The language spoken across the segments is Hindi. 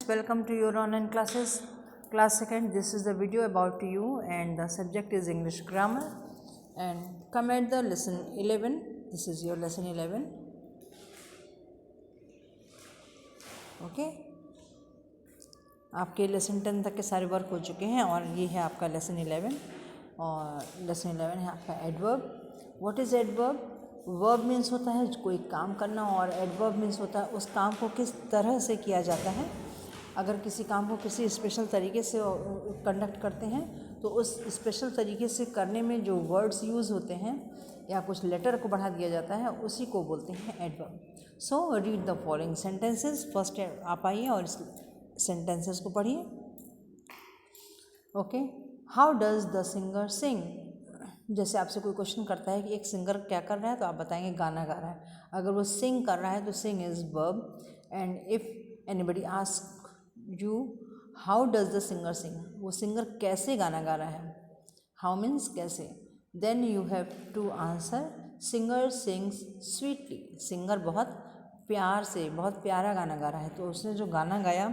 welcome to your online classes. Class 2nd, this is the video about you and the subject is English grammar. And come at the lesson 11. This is your lesson 11. Okay. आपके लेसन 10 तक के सारे वर्क हो चुके हैं और ये है आपका लेसन 11 और लेसन 11 है आपका adverb. What is adverb? Verb means होता है कोई काम करना और एडवर्ब मीन्स होता है उस काम को किस तरह से किया जाता है. अगर किसी काम को किसी स्पेशल तरीके से कंडक्ट करते हैं तो उस स्पेशल तरीके से करने में जो वर्ड्स यूज़ होते हैं या कुछ लेटर को बढ़ा दिया जाता है उसी को बोलते हैं adverb. So read the following sentences. First आप आइए और इस सेंटेंसेस को पढ़िए. Okay. How does the singer sing? जैसे आपसे कोई क्वेश्चन करता है कि एक सिंगर क्या कर रहा है तो आप बताएंगे गाना गा रहा है. अगर वो सिंग कर रहा है तो sing is verb. And if anybody ask you how does the singer sing, वो सिंगर कैसे गाना गा रहा है, हाउ मीन्स कैसे, then you have to answer singer sings sweetly. Singer बहुत प्यार से बहुत प्यारा गाना गा रहा है. तो उसने जो गाना गाया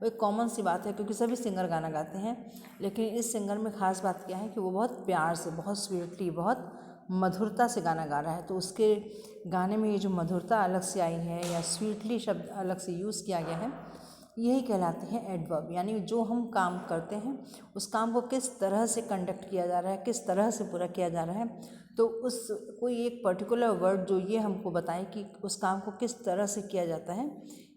वो एक कॉमन सी बात है क्योंकि सभी सिंगर गाना गाते हैं, लेकिन इस सिंगर में ख़ास बात क्या है कि वो बहुत प्यार से बहुत स्वीटली बहुत मधुरता से गाना गा रहा है. तो उसके गाने में ये जो मधुरता अलग से आई है या स्वीटली शब्द अलग से यूज़ किया गया है, यही कहलाते हैं एडवर्ब. यानी जो हम काम करते हैं उस काम को किस तरह से कंडक्ट किया जा रहा है, किस तरह से पूरा किया जा रहा है, तो उस कोई एक पर्टिकुलर वर्ड जो ये हमको बताए कि उस काम को किस तरह से किया जाता है,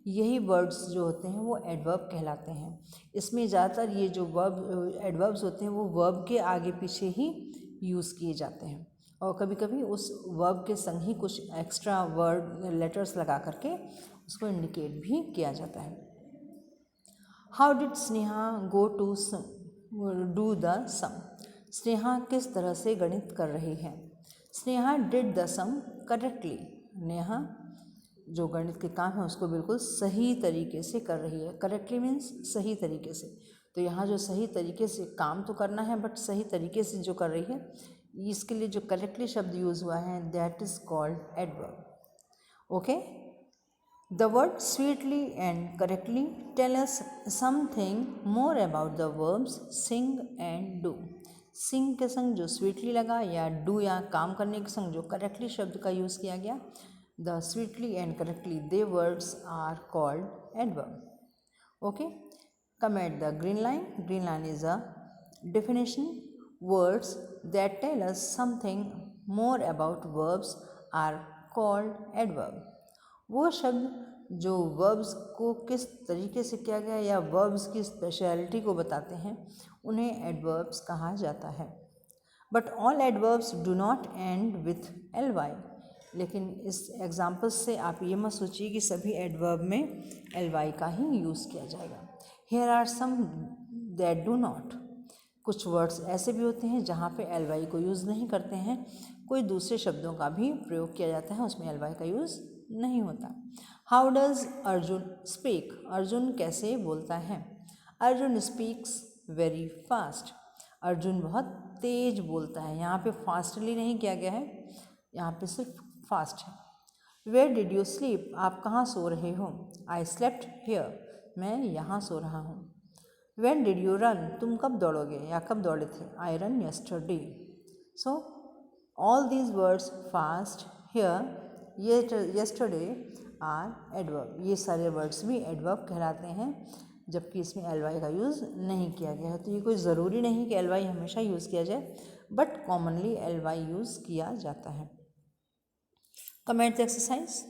यही वर्ड्स जो होते हैं वो एडवर्ब कहलाते हैं. इसमें ज़्यादातर ये जो वर्ब एडवर्ब्स होते हैं वो वर्ब के आगे पीछे ही यूज़ किए जाते हैं और कभी कभी उस वर्ब के संग ही कुछ एक्स्ट्रा वर्ड लेटर्स लगा करके उसको इंडिकेट भी किया जाता है. How did Sneha go to do the sum? Sneha किस तरह से गणित कर रही है. Sneha did the sum correctly. Neha जो गणित के काम है उसको बिल्कुल सही तरीके से कर रही है. करेक्टली मीन्स सही तरीके से. तो यहाँ जो सही तरीके से काम तो करना है बट सही तरीके से जो कर रही है, इसके लिए जो करेक्टली शब्द यूज़ हुआ है that is called adverb. Okay. The word sweetly and correctly tell us something more about the verbs sing and do. Sing के संग जो sweetly लगा या do या काम करने के संग जो correctly शब्द का यूज़ किया गया, the sweetly and correctly they words are called adverb. Okay. Come at the green line. Green line is a definition. Words that tell us something more about verbs are called adverb. वो शब्द जो वर्ब्स को किस तरीके से किया गया या वर्ब्स की स्पेशलिटी को बताते हैं उन्हें एडवर्ब्स कहा जाता है. But all adverbs do not end with l y. लेकिन इस एग्जाम्पल्स से आप ये मत सोचिए कि सभी एडवर्ब में एल वाई का ही यूज़ किया जाएगा. Here are some that do not. कुछ वर्ड्स ऐसे भी होते हैं जहाँ पे एल वाई को यूज़ नहीं करते हैं, कोई दूसरे शब्दों का भी प्रयोग किया जाता है उसमें एल वाई का यूज़ नहीं होता. How does Arjun speak? Arjun कैसे बोलता है. Arjun speaks very fast. Arjun बहुत तेज बोलता है. यहाँ पे फास्टली नहीं किया गया है, यहाँ पे सिर्फ फास्ट है. Where did you sleep? आप कहाँ सो रहे हो. I slept here. मैं यहाँ सो रहा हूँ. When did you run? तुम कब दौड़ोगे या कब दौड़े थे. I run yesterday. So all these words fast, here, yesterday are adverb. ये सारे वर्ड्स भी एडवर्ब कहलाते हैं जबकि इसमें एल वाई का यूज़ नहीं किया गया है. तो ये कोई ज़रूरी नहीं कि एल वाई हमेशा यूज़ किया जाए, but commonly l y use किया जाता है. Comment the exercise.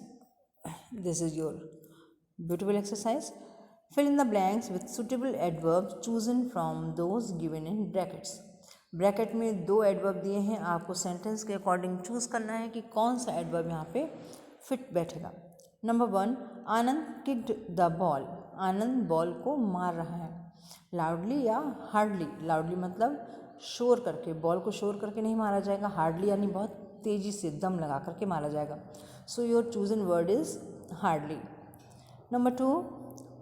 This is your beautiful exercise. Fill in the blanks with suitable adverb chosen from those given in brackets. Bracket में 2 एडवर्ब दिए हैं, आपको सेंटेंस के अकॉर्डिंग चूज़ करना है कि कौन सा एडवर्ब यहाँ पे फिट बैठेगा. Number 1, Anand kicked the ball. Anand ball को मार रहा है. लाउडली या हार्डली. लाउडली मतलब शोर करके, बॉल को शोर करके नहीं मारा जाएगा. हार्डली यानी बहुत तेज़ी से दम लगा करके मारा जाएगा. So your chosen word is hardly. Number 2,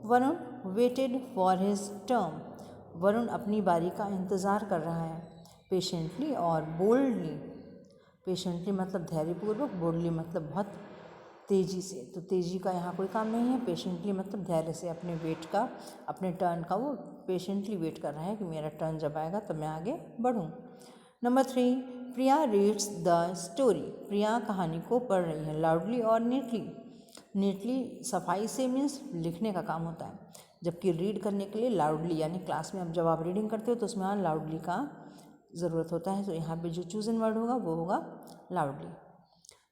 Varun waited for his term. Varun अपनी बारी का इंतज़ार कर रहा है. पेशेंटली और बोल्डली. पेशेंटली मतलब धैर्यपूर्वक, बोल्डली मतलब बहुत तेज़ी से, तो तेज़ी का यहाँ कोई काम नहीं है। पेशेंटली मतलब धैर्य से, अपने वेट का, अपने टर्न का वो पेशेंटली वेट कर रहा है कि मेरा टर्न जब आएगा तब मैं आगे बढ़ूँ। Number 3, Priya reads the story. Priya कहानी को पढ़ रही है लाउडली और नीटली। नीटली सफाई से मीन्स लिखने का काम होता है, जबकि रीड करने के लिए लाउडली, यानी क्लास में अब जब आप रीडिंग करते हो तो उसमें लाउडली का ज़रूरत होता है। तो यहाँ पे जो चूजन वर्ड होगा वो होगा loudly.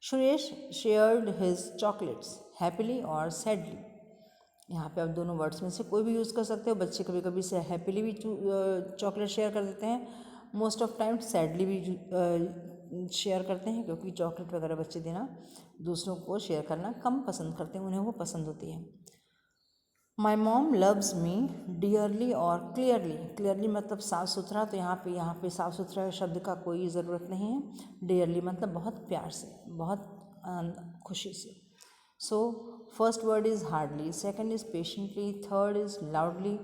Suresh shared his chocolates happily और सैडली। यहाँ पे आप दोनों वर्ड्स में से कोई भी यूज़ कर सकते हो। बच्चे कभी कभी से हैप्पीली भी चॉकलेट शेयर कर देते हैं, मोस्ट ऑफ टाइम सैडली भी शेयर करते हैं, क्योंकि चॉकलेट वगैरह बच्चे देना, दूसरों को शेयर करना कम पसंद करते हैं, उन्हें वो पसंद होती है। My mom loves me dearly और क्लियरली। क्लियरली मतलब साफ़ सुथरा, तो यहाँ पे साफ़ सुथरा शब्द का कोई ज़रूरत नहीं है। डियरली मतलब बहुत प्यार से, बहुत खुशी से। So first word is hardly, second is patiently, third is loudly,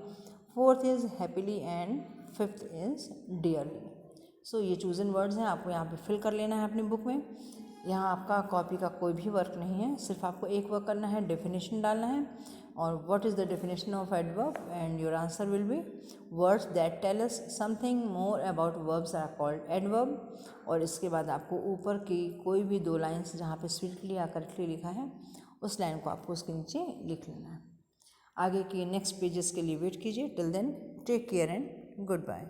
fourth is happily and fifth is dearly. So ये चूजन वर्ड्स हैं, आपको यहाँ पे फिल कर लेना है अपनी बुक में। यहाँ आपका कॉपी का कोई भी वर्क नहीं है, सिर्फ आपको एक वर्क करना है, डेफिनेशन डालना है और what is the definition of adverb, and your answer will be words that tell us something more about verbs are called adverb. और इसके बाद आपको ऊपर की कोई भी 2 लाइन्स जहाँ पे स्वीटली या करेक्टली लिखा है उस लाइन को आपको उसके नीचे लिख लेना है। आगे की नेक्स्ट पेजेस के लिए वेट कीजिए। Till then take care and good bye.